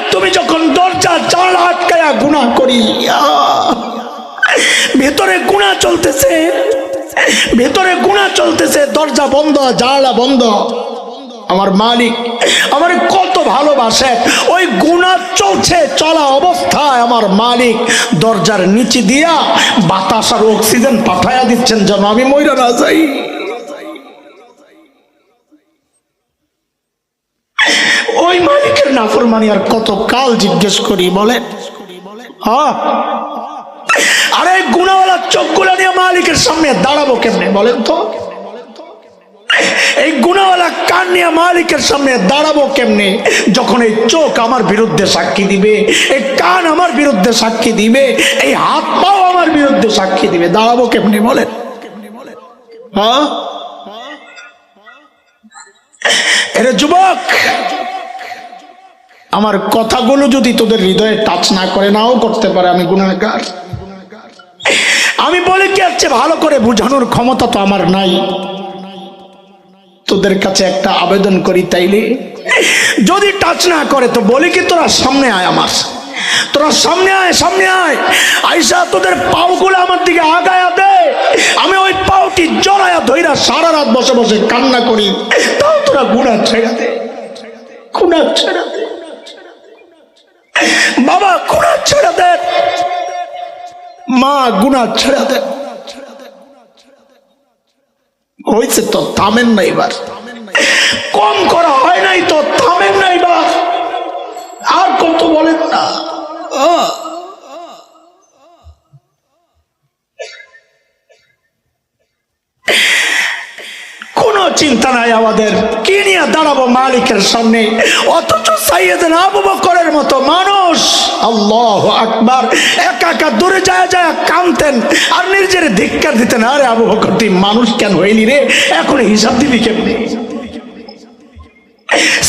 আর তুমি যখন দরজা জানলা আটকায়া গুনাহ করি, ভেতরে গুনাহ চলতেছে, ভেতরে গুনাহ চলতেছে, দরজা বন্ধ, জানলা বন্ধ। আমার মালিক আমার কত ভালোবাসে, ওই গুনাহ চলছে, চলা অবস্থায় আমার মালিক দরজার নিচে দিয়া বাতাস আর অক্সিজেন পাঠাইয়া দিচ্ছেন যেন আমি মইরা না যাই। ওই মালিকের নাফরমানি আর কত কাল জিজ্ঞেস করি বলেন? হ্যাঁ, আরে গুনাহওয়ালা চোখগুলা নিয়ে মালিকের সামনে দাঁড়াবো কেমনে বলেন তো? এই গুনাহওয়ালা কান নিয়ে মালিকের সামনে দাঁড়াবো কেমনে যখন এই চোখ আমার বিরুদ্ধে সাক্ষী দিবে, এই কান আমার বিরুদ্ধে সাক্ষী দিবে, এই হাত পাও আমার বিরুদ্ধে সাক্ষী দিবে? দাঁড়াবো কেমনে বলেন? হ্যাঁ, এরে যুবক, আমার কথাগুলো যদি তোদের হৃদয়ে টাচ না করে, নাও করতে পারে আমি গুনাহগার। আমি বলি কি আছে, ভালো করে বোঝানোর ক্ষমতা তো আমার নাই। তোদের কাছে একটা আবেদন করি, তাইলে যদি টাচ না করে তো বলি কি, তোরা সামনে আয়, আমার তোরা সামনে আয়, সামনে আয়, আইসা তোদের পাওগুলো আমার দিকে আগায়া দে। আমি ওই পাওটি জড়ায়া ধইরা সারা রাত বসে বসে কান্না করি, তাও তোরা গুনাহ ছেড়ে দে, গুনাহ ছেড়ে দে বাবা, গুনাহ ছেড়ে দে মা, গুনাহ ছেড়ে দে। হয়েছে তো, থামেন না এবার, কম করা হয় নাই তো, থামেন না এবার, আর কত বলেন না। কোনো চিন্তা নাই আমাদের, কি নিয়ে দাঁড়াবো মালিকের সামনে, অথচ সাইয়েদনা আবু বকরের মতো মানুষ আল্লাহু আকবার একা একা দূরে যায় যায় কাঁদতেন আর নিজের ধিক্কার দিতেন, আরে আবু বকর তুই মানুষ কেন হইলি রে, এখন হিসাব দিবি কেমনি?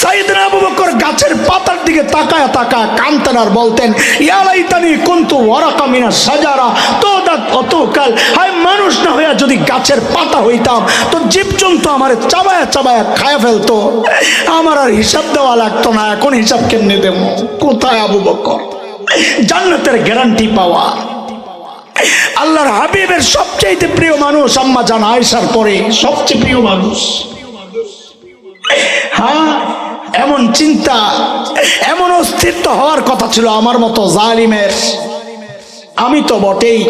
সাইয়েদনা আবু বকর গাছের পাতার দিকে তাকায় তাকায় কাঁদতেন আর বলতেন, ইয়া লাইতানি কুনতু ওয়ারাকা মিনাশ শাজারা তুদাত অতুকাল, হায় মানুষ না হইয়া যদি গাছের পাতা হইতাম তো জীবজন্তু আমারে চাবায়া চাবায়া খায়া ফেলতো, আমার আর হিসাব দেওয়া লাগতো না, এখন হিসাব কেমনে দেব? কোথায় আবু বকর জান্নাতের গ্যারান্টি পাওয়া, আল্লাহর হাবিবের সবচেয়ে প্রিয় মানুষ, আম্মা জান আয়েশার পরে সবচেয়ে প্রিয় মানুষ। হ্যাঁ, এমন চিন্তা, এমন অস্তিত্ব হওয়ার কথা ছিল আমার মতো জালিমের। আমি তো বটেই,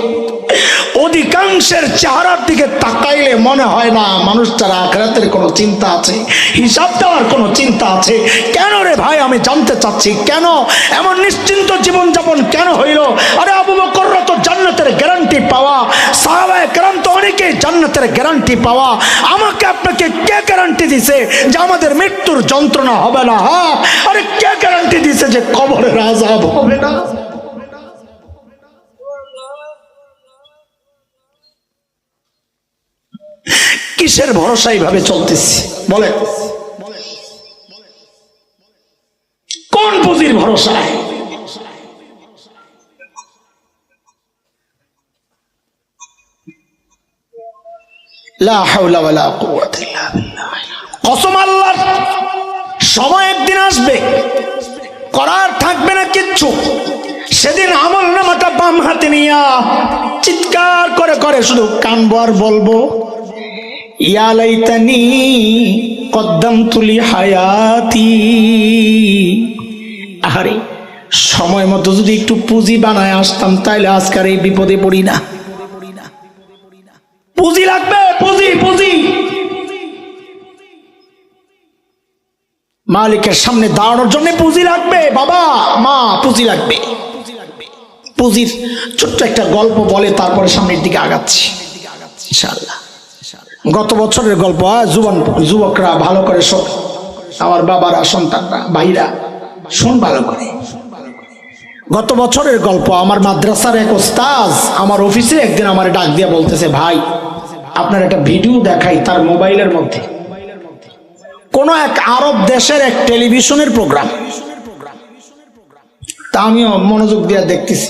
অধিকাংশের চেহারার দিকে তাকাইলে মনে হয় না মানুষটার আখিরাতের কোনো চিন্তা আছে, হিসাব দেওয়ার কোনো চিন্তা আছে। কেন রে ভাই, আমি জানতে চাচ্ছি, কেন এমন নিশ্চিন্ত জীবনযাপন কেন হইল? আরে আবু বকররা তো জান্নাতের গ্যারান্টি পাওয়া, সাহাবায়ে কেরাম তো অনেকেই জান্নাতের গ্যারান্টি পাওয়া, আমাকে আপনাকে কে গ্যারান্টি দিছে যে আমাদের মৃত্যুর যন্ত্রণা হবে না? হ্যাঁ, আরে কে গ্যারান্টি দিছে যে কবরের আযাব হবে না? কিসের ভরসা এইভাবে চলতেছি বলে? কোন পুঁজির ভরসায়? লা হাওলা ওয়ালা কুওয়াতা ইল্লা বিল্লাহ। কসম আল্লাহর, সময় একদিন আসবে করার থাকবে না কিচ্ছু, সেদিন আমল নামাটা বাম হাতে নিয়া চিৎকার করে করে শুধু কানবো আর বলবো, ইয়া লাইতানি কদ্দামতু লি হায়াতি। আরে সময় মতো যদি একটু পুঁজি বানায় আসতাম তাইলে আজকার এই বিপদে পড়ি না। পুঁজি লাগবে, পুঁজি পুঁজি। মালিকের সামনে দাঁড়ানোর জন্য পুঁজি লাগবে বাবা, মা, পুঁজি লাগবে। পুঁজির ছোট্ট একটা গল্প বলে তারপরে সামনের দিকে আগাচ্ছি ইনশাআল্লাহ। গত বছরের গল্প, যুবকরা ভালো করে শোন, আমার বাবারা, সন্তানরা, ভাইরা শোন ভালো করে। গত বছরের গল্প, আমার মাদ্রাসার এক ওস্তাজ আমার অফিসে একদিন আমার ডাক দিয়ে বলতেছে, ভাই আপনার একটা ভিডিও দেখাই, তার মোবাইলের মধ্যে কোন এক আরব দেশের এক টেলিভিশনের প্রোগ্রাম। তা আমিও মনোযোগ দিয়ে দেখতেছি,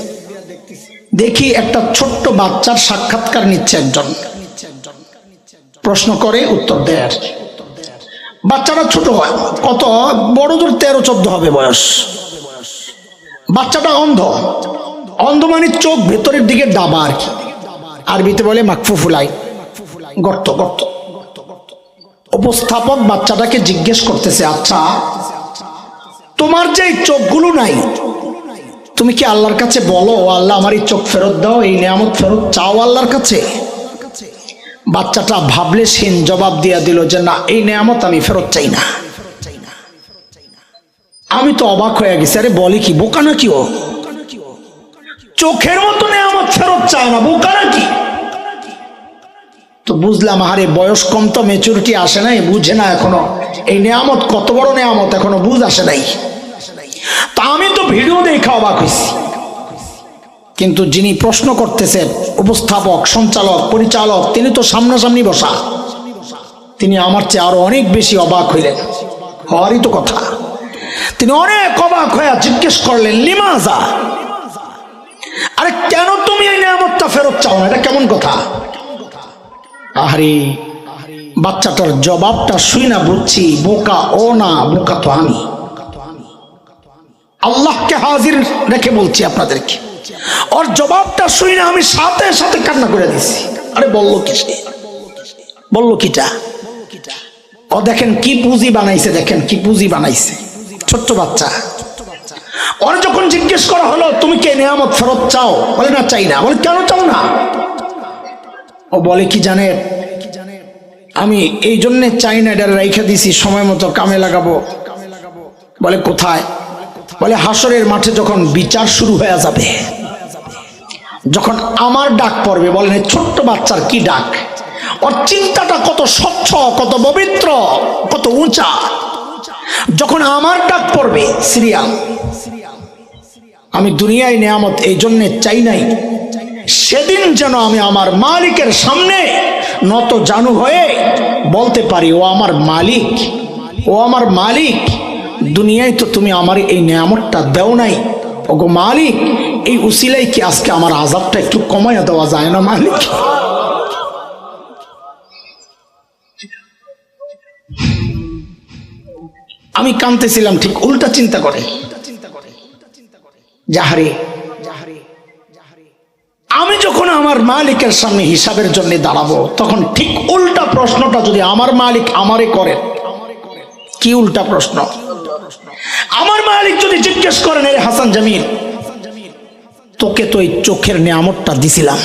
দেখি একটা ছোট্ট বাচ্চার সাক্ষাৎকার নিচ্ছে একজন, প্রশ্ন করে উত্তর দেয় আর কি। বাচ্চাটা ছোট হয়, কত বড় জোর 13-14 হবে বয়স। বাচ্চাটা অন্ধ, অন্ধ মানে চোখ ভেতরের দিকে ডাবা আর কি, আরবিতে বলে মাকফুফুলাই, গর্ত গর্ত। উপস্থাপক বাচ্চাটাকে জিজ্ঞেস করতেছে, আচ্ছা তোমার যে চোখগুলো নাই, তুমি কি আল্লাহর কাছে বলো আল্লাহ আমার এই চোখ ফেরত দাও, এই নিয়ামত ফেরত চাও আল্লাহর কাছে? বাচ্চাটা ভাবলে সেন জবাব দিয়া দিল যে না, এই নিয়ামত আমি ফেরত চাই না। আমি তো অবাক হয়ে গেছি, আরে বলে কি, বোকা নাকি ও? চোখের মতো নিয়ামত ফেরত চায় না, বোকা নাকি? তো বুঝলাম, আরে বয়স কম তো, ম্যাচুরিটি আসে নাই, বুঝে না এখনো এই নিয়ামত কত বড় নিয়ামত, এখনো বুঝ আসে নাই। তা আমি তো ভিডিও দেখা অবাক হয়েছি, কিন্তু যিনি প্রশ্ন করতেছেন, উপস্থাপক, সঞ্চালক, পরিচালক, তিনি তো সামনাসামনি বসা, তিনি আমার চেয়ে আরো অনেক বেশি অবাক হইলেন। হওয়ারই তো কথা। তিনি অনেক অবাক হয়ে জিজ্ঞেস করলেন, লিমাজা, আরে কেন তুমি এই নিয়ামতটা ফেরত চাও না, এটা কেমন কথা? আরে বাচ্চাটার জবাবটা শুই না বুঝছি, বোকা ও না, বোকা তো আমি। আল্লাহকে হাজির রেখে বলছি আপনাদেরকে, ওর জবাবটা শুই না আমি সাথে সাথে কান্না করে দিছি। আরে বললো কি, সে বললো কিটা? ও দেখেন কি পুঁজি বানাইছে, দেখেন কি পুঁজি বানাইছে, ছোট্ট বাচ্চা। ওর যখন জিজ্ঞেস করা হলো তুমি কে নিয়ামত ফেরত চাও, বলে না চাই না। বলে কেন চাও না? ও বলে কি জানে, আমি এই জন্যে চাই না, এটা রেখে দিছি, সময় মতো কামে লাগাবো। বলে কোথায়? বলে হাসরের মাঠে যখন বিচার শুরু হয়ে যাবে, যখন আমার ডাক পড়বে। বলেন ছোট্ট বাচ্চার কি ডাক, ওর চিন্তাটা কত স্বচ্ছ, কত পবিত্র, কত উঁচা। যখন আমার ডাক পড়বে সিরিয়াল, আমি দুনিয়ায় নিয়ামত এই জন্যে চাই নাই, সেদিন যেন আমি আমার মালিকের সামনে নত জানু হয়ে বলতে পারি, ও আমার মালিক, ও আমার মালিক, দুনিয়ায় তো তুমি আমার এই নিয়ামতটা দেও নাই, ওগো মালিক, এই উসিলাই কি আজকে আমার আযাবটা একটু কমাইয়া দেওয়া যায় না মালিক? আমি কাঁদতেছিলাম, ঠিক উল্টা চিন্তা করে, যাহারে আমি যখন আমার মালিকের সামনে হিসাবের জন্য দাঁড়াবো, তখন ঠিক উল্টা প্রশ্নটা যদি আমার মালিক আমারে করেন। কি উল্টা প্রশ্ন? আমার মালিক যদি জিজ্ঞেস করেন, এ হাসান জামিল, তোকে তো এই চোখের নিয়ামতটা দিছিলাম,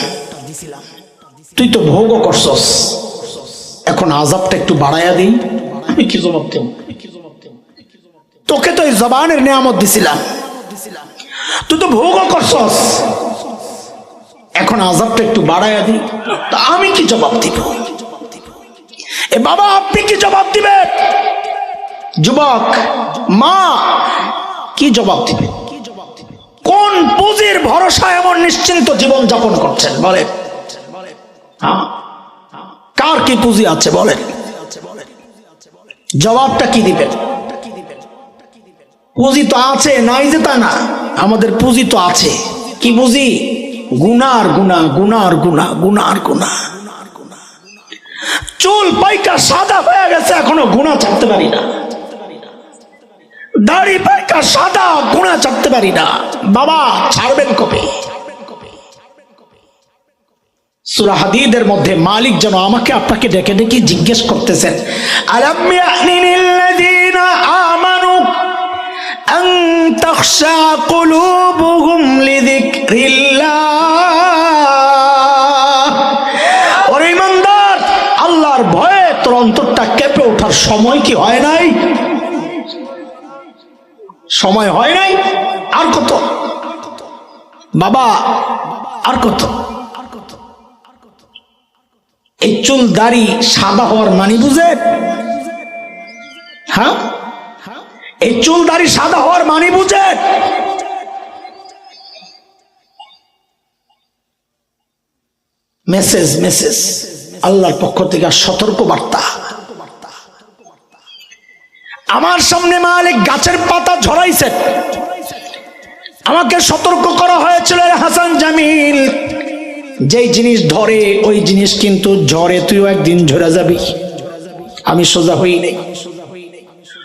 তুই তো ভোগও করছস, এখন আযাবটা একটু বাড়াইয়া দিই, আমি কি জবাব দেব? তোকে তো এই জবানের নিয়ামত দিছিলাম, তুই তো ভোগও করছস, এখন আযাবটা একটু বাড়াইয়া দিই, তা আমি কি জবাব দিব? এ বাবা, আপনি কি জবাব দিবেন? যুবক মা কি জবাব দিবে? কোন পুঁজির ভরসা এমন নিশ্চিন্ত জীবন যাপন করছেন বলেন? কার কি পুঁজি আছে বলেন? জবাবটা কি দিবেন? পুঁজি তো আছে, নাই যে তা না, আমাদের পুঁজি তো আছে। কি পুঁজি? গুনার গুনাহ, গুনার গুনাহ, গুনার গুনাহ। চুল পাইকা সাদা হয়ে গেছে, এখনো গুনাহ ছাড়তে পারি না। দাড়ি পাইকা সাদা, গুনাহ ছাড়তে পারি না। বাবা ছাড়বেন কবে? সূরা হাদীদের মধ্যে মালিক যেন আমাকে আপনাকে ডেকে ডেকে জিজ্ঞেস করতেছেন, আলাম ইয়ানিল্লাযীনা আমানু আন তাখশা কুলুবুহুম লিযিকরিল্লাহ। ওরে ঈমানদার, আল্লাহর ভয়ে তোর অন্তরটা কেঁপে ওঠার সময় কি হয় নাই? সময় হয় নাই? আর কত বাবা, আর কত? এই চুল দাড়ি সাদা হওয়ার মানে বুঝে? হ্যাঁ, এই চুল দাড়ি সাদা হওয়ার মানে বুঝে? মেসেজ, মেসেজ আল্লাহর পক্ষ থেকে সতর্ক বার্তা। আমার সামনে মালিক গাছের পাতা ঝরাইছে, আমাকে সতর্ক করা হয়েছিল, হাসান জামিল, যেই জিনিস ধরে ওই জিনিস কিন্তু ঝরে, তুইও একদিন ঝরে যাবি। আমি সোজা হই নাই,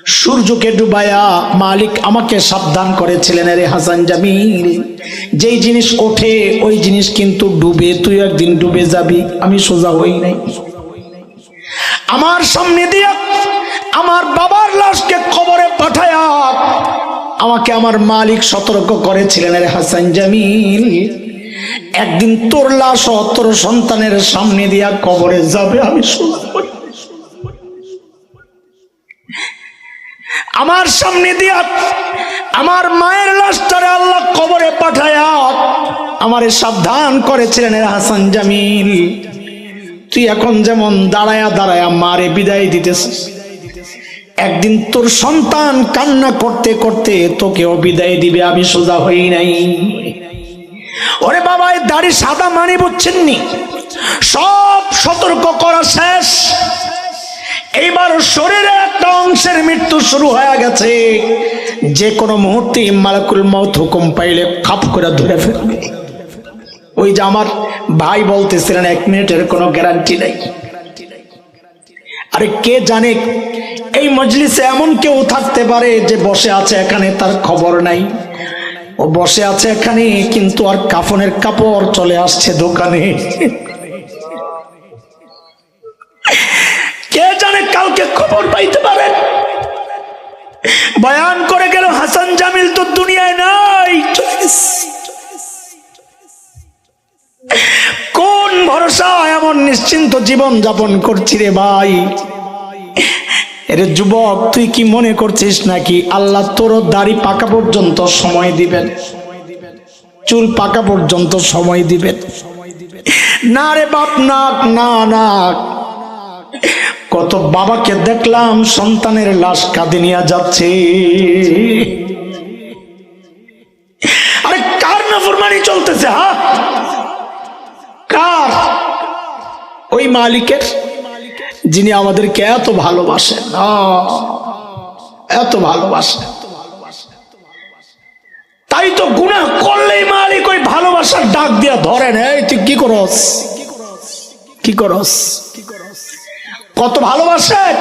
সূর্যকে ডুবায়া মালিক আমাকে সাবধান করেছিলেন, রে হাসান জামিল, যেই জিনিস ওঠে ওই জিনিস কিন্তু ডুবে, তুই একদিন ডুবে যাবি। আমি সোজা হই নাই। আমার সামনে দিয়া আমার বাবার লাশকে কবরে পাঠায়া আমাকে আমার মালিক সতর্ক করেছিলেন, রে হাসান জামিল, একদিন তোর লাশ তোর সন্তানের সামনে দিয়া কবরে যাবে। আমি সোজা হই। আমার সামনে দিয়া আমার মায়ের লাশটারে আল্লাহ কবরে পাঠায়া আমারে সাবধান করেছিলেন, রে হাসান জামিল, তুই এখন যেমন দাঁড়ায়া দাঁড়ায়া মারে বিদায় দিতেছিস, একদিন তোর সন্তান কান্না করতে করতে তোকেও বিদায় দিবে। আমি সোজা হই নাই। ওরে বাবা, এই দাড়ি সাদা মানে বুঝছেননি? সব সতর্ক করা শেষ। এইবার শরীরে একটা অংশের মৃত্যু শুরু হয়ে গেছে, যে কোনো মুহূর্তে মালাকুল মউত হুকুম পাইলে খাপ করে ধরে ফেলবে। ওই যে আমার ভাই বলতেছিলেন 1 মিনিটের কোনো গ্যারান্টি নাই। আরে কে জানে, এই মজলিসে এমন কেউ থাকতে পারে যে বসে আছে এখানে, তার খবর নাই। ও বসে আছে এখানে কিন্তু আর কাফনের কাপড় চলে আসছে দোকানে। কে জানে কালকে খবর পাইতে পারেন। বয়ান করে গেল হাসান জামিল তো দুনিয়ায় নাই, কোন ভরসা এমন নিশ্চিন্ত জীবন যাপন করছি রে ভাই। এর যুবক, তুই কি মনে করছিস নাকি আল্লাহ তোর দাড়ি পাকা পর্যন্ত সময় দিবেন, চুল পাকা পর্যন্ত সময় দিবেন? না রে বাপ, না না না। কত বাবাকে দেখলাম সন্তানের লাশ কাঁধে নিয়ে যাচ্ছে। আরে কার নাফরমানি চলতেছে? হ্যাঁ, কার? ওই মালিকের, যিনি আমাদেরকে এত ভালোবাসেন, এত ভালোবাসেন। তাই তো গুনাহ করলেই মালিক ওই ভালোবাসার ডাক দিয়া ধরেন, এই তুই কি করস, কি করস, কত ভালোবাসেন।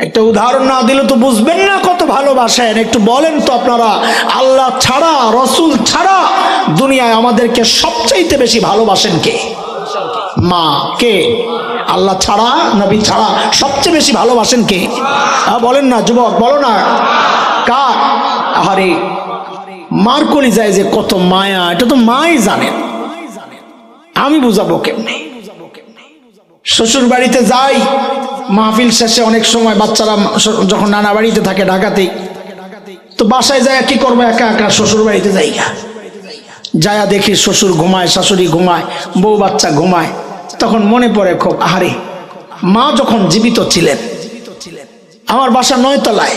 একটা উদাহরণ না দিলে তো বুঝবেন না কত ভালোবাসেন। একটু বলেন তো আপনারা, আল্লাহ ছাড়া, রসুল ছাড়া দুনিয়ায় আমাদেরকে সবচাইতে বেশি ভালোবাসেন কে? মা। কে? আল্লাহ ছাড়া, নবী ছাড়া সবচেয়ে বেশি ভালোবাসেন কে? বলেন না যুবক, বলো না কার? আরে মার কলিজায় যে কত মায়া, এটা তো মাই জানেন, আমি বুঝাবো কেমনে? শ্বশুর বাড়িতে যাই, মাহফিল শেষে অনেক সময় বাচ্চারা যখন নানা বাড়িতে থাকে ঢাকাতেই, তো বাসায় যায় কি করবো, একা একা শ্বশুর বাড়িতে যাই, যায়া দেখি শ্বশুর ঘুমায়, শাশুড়ি ঘুমায়, বউ বাচ্চা ঘুমায়। তখন মনে পড়ে খুব, আহারে মা যখন জীবিত ছিলেন, আমার বাসা 9 তলায়,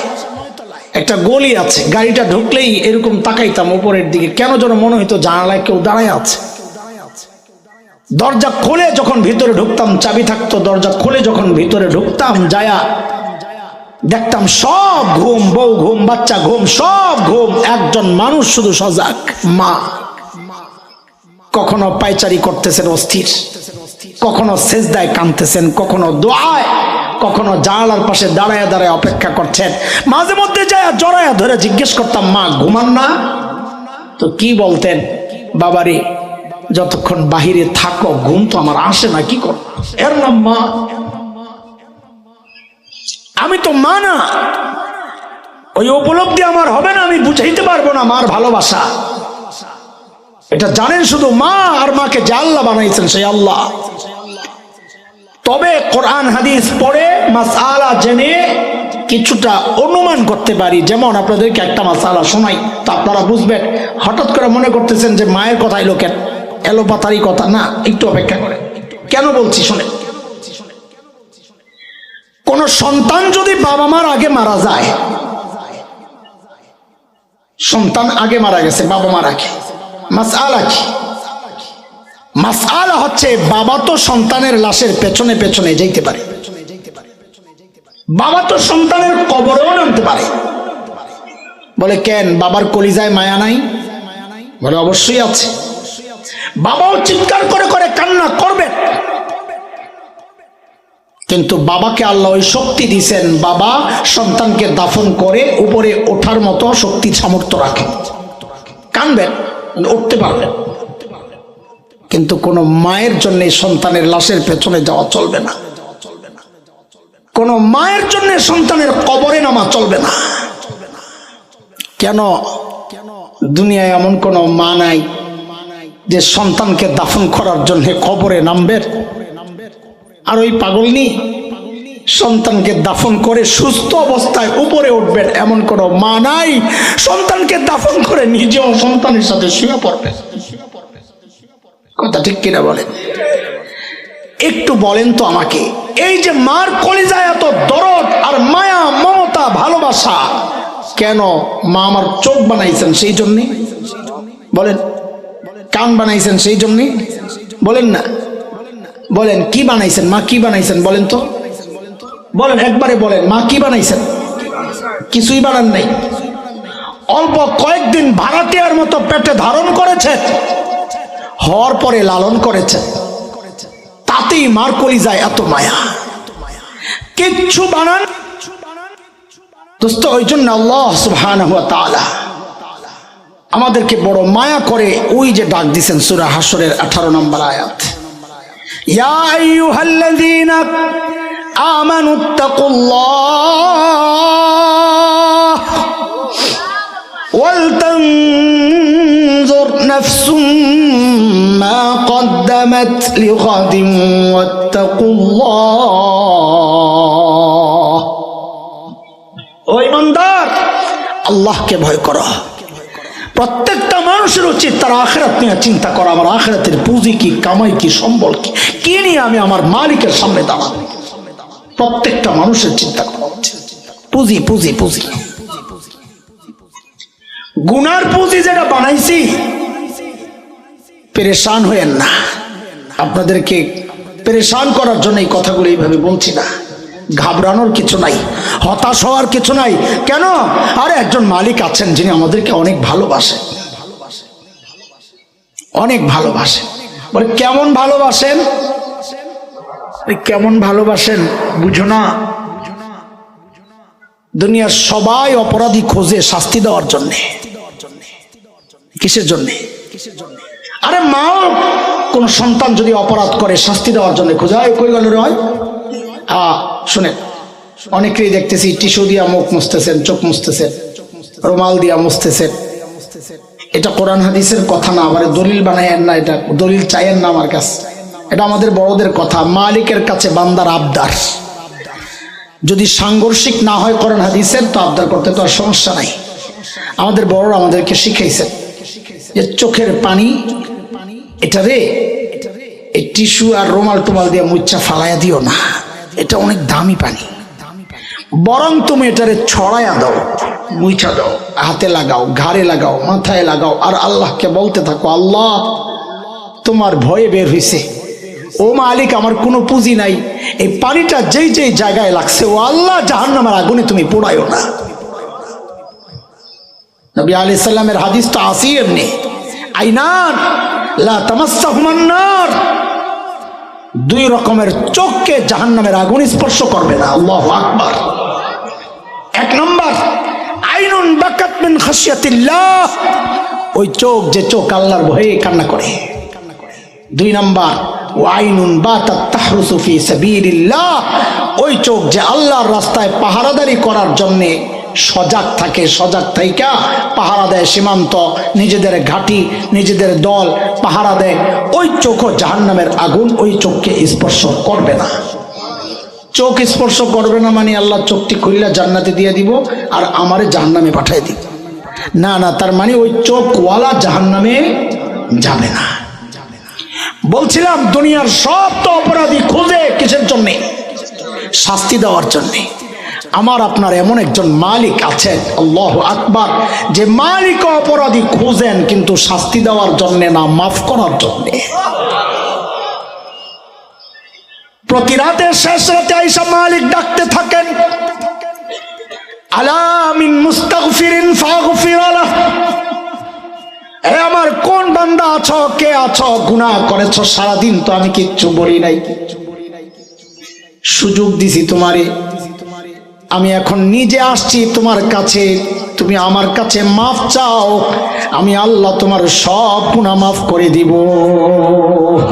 একটা গলি আছে, গাড়িটা ঢুকলেই এরকম তাকাইতাম উপরের দিকে, কেন যেন মনে হইতো জানালায় কেউ দাঁড়ায় আছে। দরজা খুলে যখন ভিতরে ঢুকতাম, চাবি থাকতো, দরজা খুলে যখন ভিতরে ঢুকতাম, যায়া দেখতাম সব ঘুম, বউ ঘুম, বাচ্চা ঘুম, সব ঘুম, একজন মানুষ শুধু সজাগ, মা। কখনো পায়চারি করতেছেন অস্থির, কখনো সেজদায় কাঁদতেছেন, কখনো দোয়ায়, কখনো জানালার পাশে দাঁড়ায় দাঁড়ায় অপেক্ষা করছেন। মাঝে মধ্যে যায় জড়ায়া ধরে জিজ্ঞেস করতাম, মা ঘুমান না? তো কি বলতেন, বাবারে যতক্ষণ বাহিরে থাকো ঘুম তো আমার আসে না, কি কর? এর নাম মা। আমি তো মা না, ওই উপলব্ধি আমার হবে না, আমি বুঝাইতে পারবো না মার ভালোবাসা। এটা জানেন শুধু মা, আর মাকে যে আল্লাহ বানাইছেন সেই আল্লাহ। তবে কোরআন হাদিস পড়ে মাসআলা জেনে কিছুটা অনুমান করতে পারি। যেমন আপনাদেরকে একটা মাসআলা শোনাই, তো আপনারা বুঝবেন। হঠাৎ করে মনে করতেছেন যে মায়ের কথা এলো কেন, এলোপাতারি কথা না, একটু অপেক্ষা করে। কেন বলছি শোনেন। কোন সন্তান যদি বাবা মার আগে মারা যায়, সন্তান আগে মারা গেছে বাবা মার আগে, মাসআলা কি? মাসআলা হচ্ছে বাবা তো সন্তানের লাশের পেছনে পেছনে যাইতে পারে, বাবা তো সন্তানের কবরেও নামতে পারে। বলে কেন, বাবার কলিজায় মায়া নাই? বলে অবশ্যই আছে। বাবাও চিৎকার করে করে কান্না করবে, কিন্তু বাবাকে আল্লাহ ওই শক্তি দিয়েছেন, বাবা সন্তানকে দাফন করে উপরে ওঠার মতো শক্তি সামর্থ্য রাখেন, কানবেন, উঠতে পারবেন। কিন্তু কোনো মায়ের জন্য সন্তানের লাশের পেছনে যাওয়া চলবে না, কোনো মায়ের জন্য সন্তানের কবরে নামা চলবে না। কেন? দুনিয়ায় এমন কোনো মা নাই যে সন্তানকে দাফন করার জন্য কবরে নামবে? আর ওই পাগলনি সন্তানকে দাফন করে সুস্থ অবস্থায় উপরে উঠবেন এমন কোনো মা নাই। সন্তানকে দাফন করে নিজেও সন্তানের সাথে শুয়ে পড়বে। কথা ঠিক কিনা বলেন? একটু বলেন তো আমাকে, এই যে মার কলিজায় এত দরদ আর মায়া মমতা ভালোবাসা, কেন? মা আমার চোখ বানাইছেন সেই জন্যে বলেন, কান বানাইছেন সেই জন্যে বলেন না, বলেন কি বানাইছেন? মা কি বানাইছেন বলেন তো, বলেন একবারে বলেন, মা কি বানাইছেন? কিছুই বানান নাই। অল্প কয়েকদিন ভাড়াটিয়ার মতো পেটে ধারণ করেছে, হওয়ার পরে লালন করেছে, তাতেই মার কলিজায় এত মায়া। কিচ্ছু বানান দোস্ত। ওই জন্য আল্লাহ সুবহানাহু ওয়া তাআলা আমাদেরকে বড় মায়া করে ওই যে ডাক দিয়েছেন সূরা হাশরের 18 নম্বর আয়াত, ইয়া আইয়ুহাল্লাযীনা আমানুত্তাকুল্লাহ ওয়াল তানজুর নাফসুম মা কদ্দামাত লিগাদিন ওয়াত্তাকুল্লাহ। ও ঈমানদার, আল্লাহকে ভয় করো। প্রত্যেকটা মানুষের উচিত তার আখিরাত নিয়ে চিন্তা করা। আমার আখিরাতের পুঁজি কি, কামাই কি, সম্বল কি, কি নিয়ে আমি আমার মালিকের সামনে দাঁড়াবো? প্রত্যেকটা মানুষের চিন্তা করা উচিত। পুঁজি পুঁজি পুঁজি, গুনার পুঁজি যেটা বানাইছি, পেরেশান হয়েন না। আপনাদেরকে পেরেশান করার জন্য এই কথাগুলো এইভাবে বলছি না। ঘাবড়ানোর কিছু নাই, হতাশ হওয়ার কিছু নাই। কেন? আরে একজন মালিক আছেন যিনি আমাদেরকে অনেক ভালোবাসেন, অনেক ভালোবাসেন। বলে কেমন ভালোবাসেন? কেমন ভালোবাসেন বুঝো না? দুনিয়ার সবাই অপরাধী খোঁজে শাস্তি দেওয়ার জন্য। কিসের জন্য? আরে মাও কোন সন্তান যদি অপরাধ করে শাস্তি দেওয়ার জন্য খোঁজে। কই গেল রে? শুনেন, অনেকেই দেখতেছি টিস্যু দিয়া মুখ মুছতেছেন, চোখ মুছতেছেন, রুমাল দিয়া মুছতেছেন। এটা কোরআন হাদিসের কথা না, আবার দলিল বানায়েন না, এটা দলিল চাইয়েন না আমার কাছে। এটা আমাদের বড়দের কথা। মালিকের কাছে বান্দার আবদার যদি সাংঘর্ষিক না হয় কোরআন হাদিসের, তো আবদার করতে তো আর সমস্যা নাই। আমাদের বড়রা আমাদেরকে শিখাইছেন যে চোখের পানি এটা রে, এই টিস্যু আর রুমাল টুমাল দিয়ে মুচ্ছা ফালাইয়া দিও না, এটা অনেক দামি পানি। বরং তুমি এটারে ছড়াইয়া দাও, মুছা দাও, হাতে লাগাও, ঘাড়ে লাগাও, মাথায় লাগাও, আর আল্লাহকে বলতে থাকো, আল্লাহ তোমার ভয়ে বের হইছে, ও মালিক আমার কোনো পুঁজি নাই, এই পানিটা যেই যেই জায়গায় লাগছে ও আল্লাহ জাহান্নামের আগুনে তুমি পোড়াইও না। নবী আলাইহিস সালামের হাদিসটা আসি এমনি, আইনান লা তামাসসাহুমান নার, দুই রকমের চোখকে জাহান্নামের আগুন স্পর্শ করবে না। আল্লাহু আকবার। এক নম্বর, আইনুন বাকাত মিন খাশিয়াতিল্লাহ, ওই চোখ যে চোখ আল্লাহর ভয়ে কান্না করে। দুই নম্বর, ওয়াইনুন বাতাত তাহরুসু ফি সাবিলিল্লাহ, ওই চোখ যে আল্লাহর রাস্তায় পাহারাদারি করার জন্য সজাগ থাকে, সজাগ থাইকা পাহারা দেয় সীমান্ত, নিজেদের ঘাঁটি, নিজেদের দল পাহারা দেয়। ওই চোখও জাহান্নামের আগুন ওই চোখকে স্পর্শ করবে না। চোখ স্পর্শ করবে না মানে আল্লাহ চোখটি খুললে জান্নাতে দিয়ে দিব আর আমারে জাহান্নামে পাঠিয়ে দিব না, না, তার মানে ওই চোখওয়ালা জাহান্নামে যাবে না। বলছিলাম দুনিয়ার সব তো অপরাধী খোঁজে কিসের জন্যে? শাস্তি দেওয়ার জন্যে। আমার আপনার এমন একজন মালিক আছেন, আল্লাহু আকবার, যে মালিক অপরাধী খোঁজেন কিন্তু শাস্তি দেওয়ার জন্য না, মাফ করার জন্য। প্রতি রাতে শেষ রাতে আইসা মালিক ডাকতে থাকেন, আলা মিন মুস্তাগফিরিন ফাগফির লাহ, এ আমার কোন বান্দা আছো, কে আছো, গুনাহ করেছো সারাদিন তো আমি কিচ্ছু বলি নাই, সুযোগ দিছি তোমারে, আমি এখন নিজে আসছি তোমার কাছে, তুমি আমার কাছে মাফ চাও, আমি আল্লাহ তোমার সব গুনাহ মাফ করে দিব।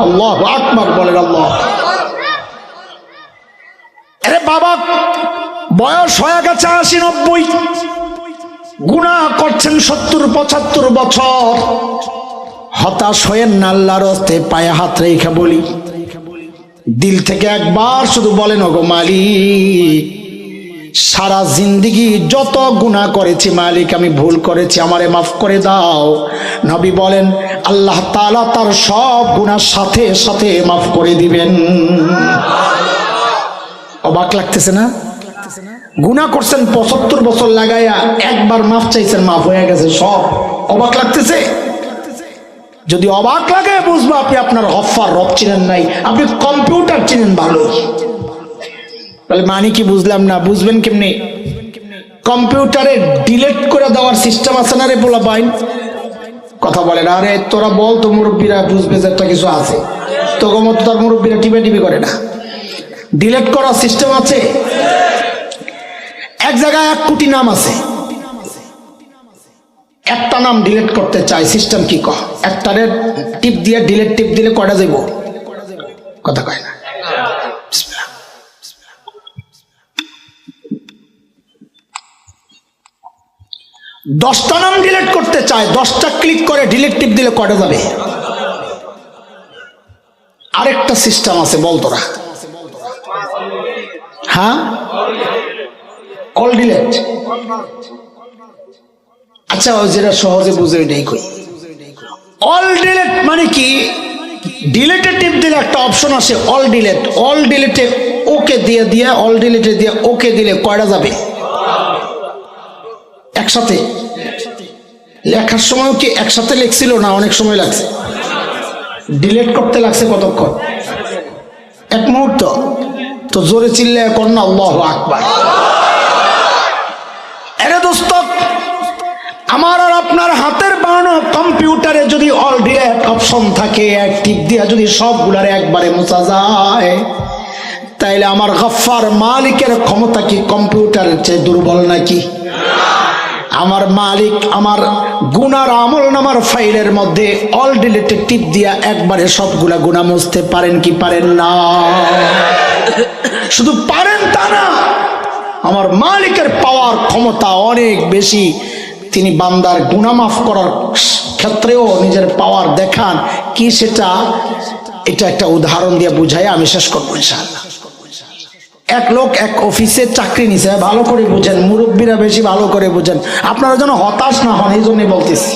আল্লাহু আকবার বলেন। আল্লাহ। আরে বাবা, বয়স হয়ে গেছে 80-90, গুনাহ করছেন 70-75 বছর। হতাশ হয়েন না, আল্লাহর রাস্তে পায়ে হাত রেখে বলি, দিল থেকে একবার শুধু বলেন, ওগো মালিক, সারা জিন্দেগি যত গুনাহ করেছি মালিক, আমি ভুল করেছি, আমারে মাফ করে দাও। নবী বলেন আল্লাহ তাআলা তার সব গুনাহ সাথে সাথে মাফ করে দিবেন। অবাক লাগতেছে না? গুনাহ করছেন 75 বছর লাগাইয়া, একবার মাফ চাইছেন, মাফ হয়ে গেছে সব। অবাক লাগতেছে? যদি অবাক লাগে বুঝবো আপনি আপনার গফফার রব চিনেন নাই, আপনি কম্পিউটার চিনেন ভালো। বলে মানে কি বুঝলাম না? বুঝবেন কেমনি? কম্পিউটারে ডিলিট করে দেওয়ার সিস্টেম আছে না রে বলা বাইন? কথা বলে না। আরে তোরা বল তো, মুরব্বীরা বুঝবে যে একটা কিছু আছে। তোর মতো তার মুরব্বীরা টিপে টিপে করে না, ডিলিট করার সিস্টেম আছে। এক জায়গায় 1 কোটি নাম আছে, একটা নাম ডিলিট করতে চাই, সিস্টেম কি কয়? একটারে টিপ দিয়ে ডিলিট টিপ দিলে কয়টা যাইব? কথা কয় না। 10টা নাম ডিলিট করতে চায়, 10টা ক্লিক করে ডিলিট টিপ দিলে কয়টা যাবে? আরেকটা সিস্টেম আছে, বল তোরা। হ্যাঁ, অল ডিলিট। আচ্ছা, যেটা সহজে বুঝে এটাই কই। অল ডিলিট মানে কি? ডিলিটে টিপ দিলে একটা অপশন আসে অল ডিলিট, অল ডিলিটে ওকে দিয়ে দিয়ে, অল ডিলিটে দিয়ে ওকে দিলে কয়টা যাবে? একসাথে। লেখার সময় কি একসাথে লিখছিল না অনেক সময় লাগছে? ডিলিট করতে লাগছে কতক্ষণ? 1 মুহূর্ত। তো জোরে চিল্লায় কর না আল্লাহু আকবার। আরে দোস্ত, আমার আর আপনার হাতের বানানো কম্পিউটারে যদি অল ডিলিট অপশন থাকে, এক টিপ দিয়া যদি সবগুলারে একবারে মুছা যায়, তাইলে আমার গফফার মালিকের ক্ষমতা কি কম্পিউটারের চেয়ে দুর্বল নাকি? আমার মালিক আমার গুনার আমল নামার ফাইলের মধ্যে অল ডিলিটে টিপ দিয়া একবারে সবগুলা গুনাহ মুছতে পারেন কি পারেন না? শুধু পারেন তা না, আমার মালিকের পাওয়ার ক্ষমতা অনেক বেশি। তিনি বান্দার গুনাহ মাফ করার ক্ষেত্রেও নিজের পাওয়ার দেখান। কি সেটা? এটা একটা উদাহরণ দিয়ে বুঝাই আমি শেষ করবো ইনশাআল্লাহ। এক লোক এক অফিসে চাকরি নিছে, ভালো করে বুঝেন, মুরব্বীরা বেশি ভালো করে বুঝেন, আপনারা যেন হতাশ না হন, এই জন্যই বলতেছি।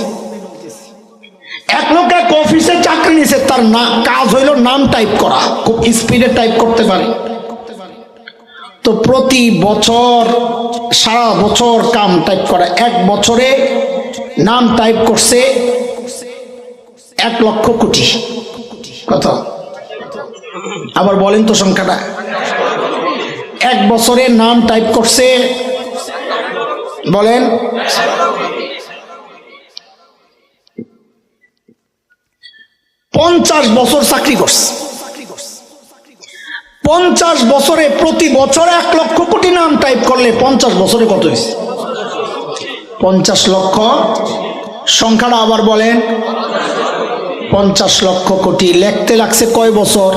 এক লোক এক অফিসে চাকরি নিছে, তার কাজ হইল নাম টাইপ করা, খুব স্পিডে টাইপ করতে পারে। তো প্রতি বছর সারা বছর কাম টাইপ করা, 1 বছরে নাম টাইপ করছে 1 লক্ষ কোটি। কত? আবার বলেন তো সংখ্যাটা। 1 বছরে নাম টাইপ করছে, বলেন। পঞ্চাশ বছর চাকরি করছে। 50 বছরে প্রতি বছর 1 লক্ষ কোটি নাম টাইপ করলে 50 বছরে কত হয়েছে? 50 লক্ষ। সংখ্যাটা আবার বলেন। 50 লক্ষ কোটি। লিখতে লাগছে কয় বছর?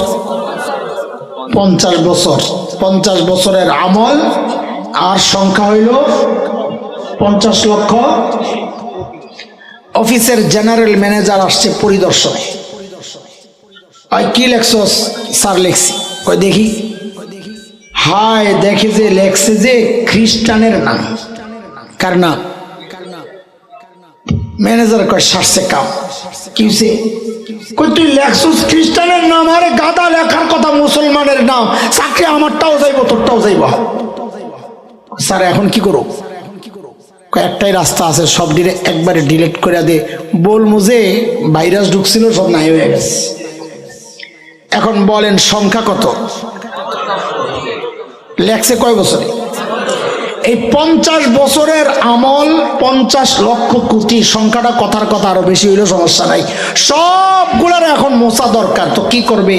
50 বছর। 50 বছরের আমল আর সংখ্যা হইল 50 লক্ষ। অফিসের জেনারেল ম্যানেজার আসছে পরিদর্শনে। কি লেখছস? স্যার লিখছি। কই দেখি। হায়, দেখে যে লেখছে যে খ্রিস্টানের নাম। কার নাম? ম্যানেজার কয় সারছে কাম। কি হইছে? কই তুই লেখছস খ্রিস্টানের নাম? আরে গাদা, লেখার কথা মুসলমানের নাম। চাকরি আমারটাও যাইব, তোরটাও যাইব। স্যার এখন কি করব? একটাই রাস্তা আছে, সব একবারে ডিলিট করে দে। বলমু যে ভাইরাস ঢুকছিল, সব নাই হয়ে গেছে। এখন বলেন সংখ্যা কত? লেখছে কয় বছরে? এই 50 বছরের আমল 50 লক্ষ কোটি। সংখ্যাটা কথার কথা আরো বেশি হইলেও সমস্যা নাই। সবগুলার এখন মোছা দরকার। তো কি করবে?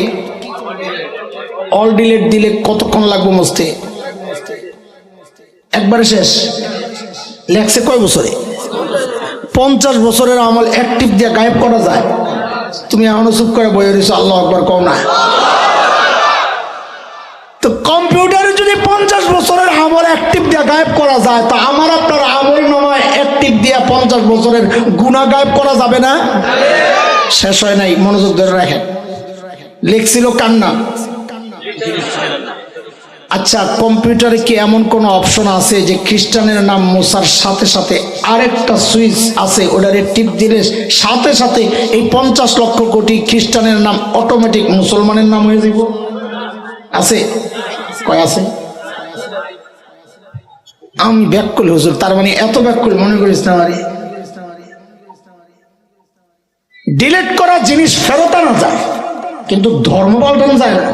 অল ডিলেট দিলে কতক্ষণ লাগবে মুছতে? একবারে শেষ। লেখছে কয় বছরে? 50 বছরের আমল এক টিপ দিয়ে গায়েব করা যায়? তুমি এখনো চুপ করে বই রয়েছো, আল্লাহ আকবার কও না। তো কম্পিউটারে যদি 50 বছরের আমল এক টিপ দিয়ে গায়েব করা যায়, তো আমার আপনার আমল নামায় এক টিপ দিয়ে 50 বছরের গুনাহ গায়েব করা যাবে না? শেষ হয় নাই, মনোযোগ ধরে রাখেন। লিখছিল কান্না। আচ্ছা, কম্পিউটারে কি এমন কোন অপশন আছে যে খ্রিস্টানের নাম মোছার সাথে সাথে আরেকটা সুইচ আছে, ওটারে টিপ দিলে সাথে সাথে এই 50 লক্ষ কোটি খ্রিস্টানের নাম অটোমেটিক মুসলমানের নাম হয়ে যাব? আছে? কয় আছে? আমি ব্যাকুল হুজুর, তার মানে এত ব্যাকুল মনে করিস না? মানে ডিলিট করা জিনিস ফেরত আনা যায়, কিন্তু ধর্ম পাল্টানো যায় না।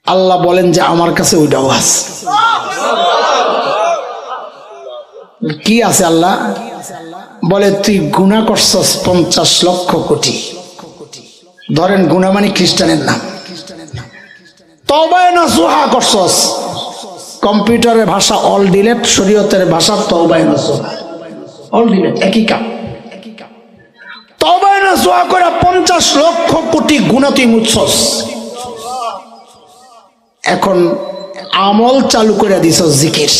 আল্লাহ বলেন যে আমার কাছে ওইটাও আছে। কি আছে? আল্লাহ বলে তুই গুনাহ করছস 50 লক্ষ কোটি। ধরেন গুনাহ মানে খ্রিস্টানের নাম, তওবা নাসুহা করছস। কম্পিউটারের ভাষা অল ডিলেট, শরীয়তের ভাষা তওবা নাসুহা। অল ডিলেট একই কাম। তওবা নাসুহা করে 50 লক্ষ কোটি গুনাহ তুই মুছছস। এখন আমল চালু করে দিছস জিকির।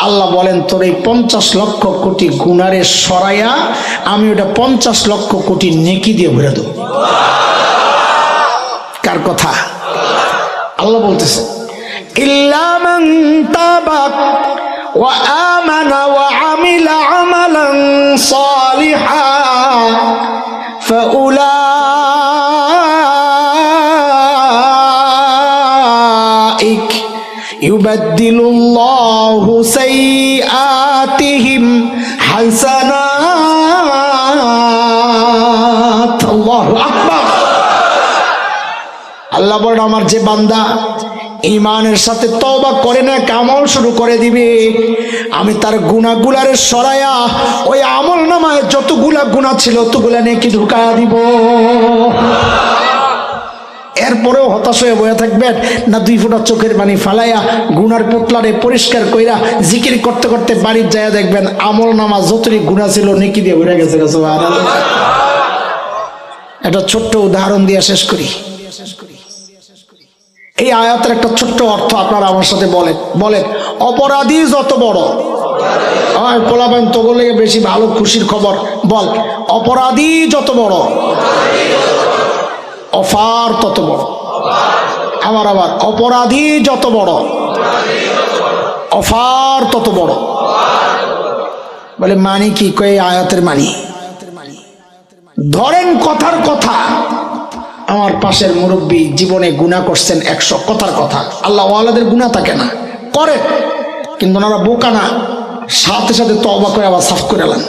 আল্লাহ বলেন তোর এই 50 লক্ষ কোটি গুনারে সরাইয়া আমি ওটা 50 লক্ষ কোটি নেকি দিয়ে ভরে দেব। কার কথা? আল্লাহ বলতেছে ইল্লা মান তাবা ওয়া আমানা ওয়া আমিলা আমালান সালিহা ফাউলাইক ইউবাদদিলুল্লাহু সাইয়্যাতিহিম হাসানাত। আল্লাহু আকবার। আল্লাহ বলেন আমার যে বান্দা ঈমানের সাথে তওবা করে না, আমল শুরু করে দিবে, আমি তার গুনাহগুলারে সরায়া ওই আমল নামায় যতগুলা গুনাহ ছিল ততগুলা নেকি ঢুকায়া দিব। এরপরেও হতাশ হয়ে বয়ে থাকবেন না? 2 ফোঁটা চোখের পানি ফালাইয়া গুনার পোটলারে পরিষ্কার কইরা জিকির করতে করতে বাড়ির যায় দেখবেন আমল নামা যতই গুনাহ ছিল নেকি দিয়ে ভরে গেছে। সুবহানাল্লাহ। এটা ছোট্ট উদাহরণ দিয়ে শেষ করি। এই আয়াতের একটা ছোট্ট অর্থ আপনারা আমার সাথে বলেন। অপরাধী যত বড়, পোলাবেন তো বলে বেশি ভালো খুশির খবর বল। অপরাধী যত বড়, অফার তত বড়। আবার অপরাধী যত বড়, অফার তত বড়। বলে মানি কি? কই আয়াতের মানি? ধরেন কথার কথা, আমার পাশের মুরব্বী জীবনে গুনাহ করছেন 100, কথার কথা। আল্লাহ ওয়ালাদের গুনাহ থাকে না, করে, কিন্তু ওনারা বোকা না, সাথে সাথে তওবা করে আবার সাফ করে এলেন।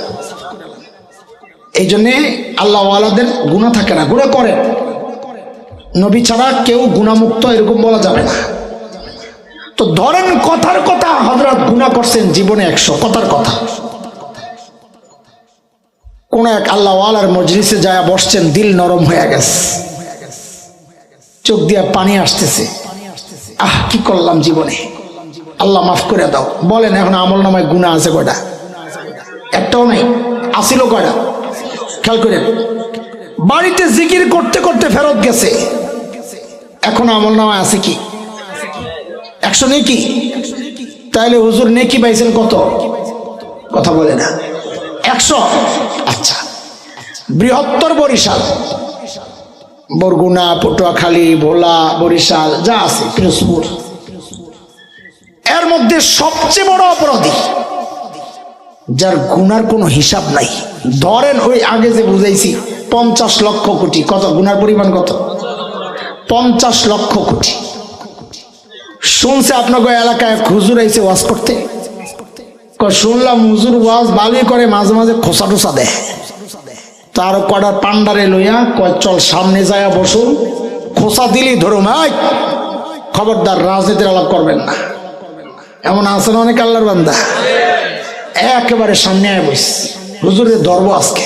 এই জন্যে আল্লাহ ওয়ালাদের গুনাহ থাকে না, গুনাহ করে। নবী ছাড়া কেউ গুনাহমুক্ত এরকম বলা যাবে না। তো ধরেন কথার কথা হযরত গুনাহ করছেন জীবনে 100, কথার কথা। কোন এক আল্লাহ ওয়ালার মজলিসে যায় বসছেন, দিল নরম হয়ে গেছে, চোখ দিয়ে পানি আসতেছে। আহ কি করলাম জীবনে, আল্লাহ মাফ করে দাও। বলেন এখন আমল নামায় গুনাহ আছে কয়টা? একটাও নাই। আসিল কয়টা? খেয়াল করেন। বাড়িতে জিকির করতে করতে ফেরত গেছে, এখন আমল নামায় আছে কি? 100 নেকি। তাহলে হুজুর নেকি পাইছেন কত? কথা বলে না। 100। আচ্ছা, বৃহত্তর বরিশাল, বরগুনা, পটুয়াখালী, ভোলা, বরিশাল যা আছে, পিরোজপুর, এর মধ্যে সবচেয়ে বড় অপরাধী যার গুনার কোনো হিসাব নাই। ধরেন ওই আগে যে বুঝাইছি 50 লক্ষ কোটি, কত গুনার পরিমাণ? কত? 50 লক্ষ কোটি। শুনছে আপনাকে এলাকায় হুজুর আইছে ওয়াজ করতে, শুনলাম হুজুর ওয়াজ ভালোই করে, মাঝে মাঝে খোসা টোসা দেয়। তার কটার পান্ডারে লইয়া কয় চল সামনে যায় বসুন, খোসা দিলি ধরুন, খবরদার রাজনীতির আলাপ করবেন না। এমন আছেন অনেক আল্লাহর বান্দা, একেবারে সামনে আয় বস, হুজুরের ধরবো আজকে।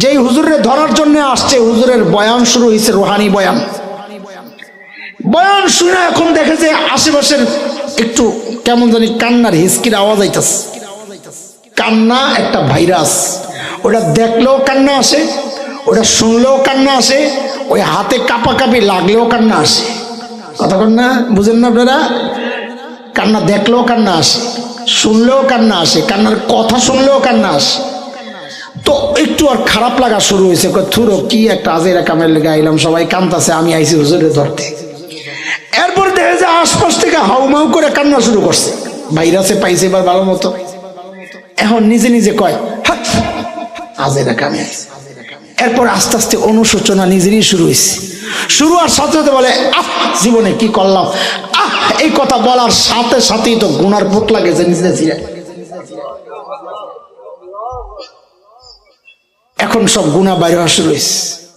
যেই হুজুরে ধরার জন্য আসছে, হুজুরের বয়ান শুরু হয়েছে, রুহানি বয়ান। বয়ান শুনে এখন দেখে যে আশেপাশের একটু কেমন জানি কান্নার হিসকির আওয়াজ আইতাছে। কান্না একটা ভাইরাস, ওটা দেখলেও কান্না আসে, ওটা শুনলেও কান্না আসে, ওই হাতে কাঁপাকাঁপি লাগলেও কান্না আসে। কথা কন না, বুঝেন না আপনারা? কান্না দেখলেও কান্না আসে, শুনলেও কান্না আসে, কান্নার কথা শুনলেও কান্না আসে। তো একটু আর খারাপ লাগা শুরু হয়েছে, থুরো কি একটা আজেরা কামের লেগে আইলাম, সবাই কান্দাছে, আমি আইছি হুজুরে ধরতে। এরপর দেখে যে আশপাশ থেকে হাউমাউ করে কান্না শুরু করছে, ভাইরাসে পাইছে এবার ভালো মতো। এখন নিজে নিজে কয় হাট, আজেরা কামে আইছে। এরপর আস্তে আস্তে অনুশোচনা নিজেরই শুরু হয়েছে। শুরু আর সাথে সাথে বলে আহ জীবনে কি করলাম, আহ এই কথা বলার সাথে সাথেই তো গুনার ভোট লাগেছে নিজে ছিঁড়ে। এখন সব গুনাহ বাইরে হওয়া শুরু হয়েছে।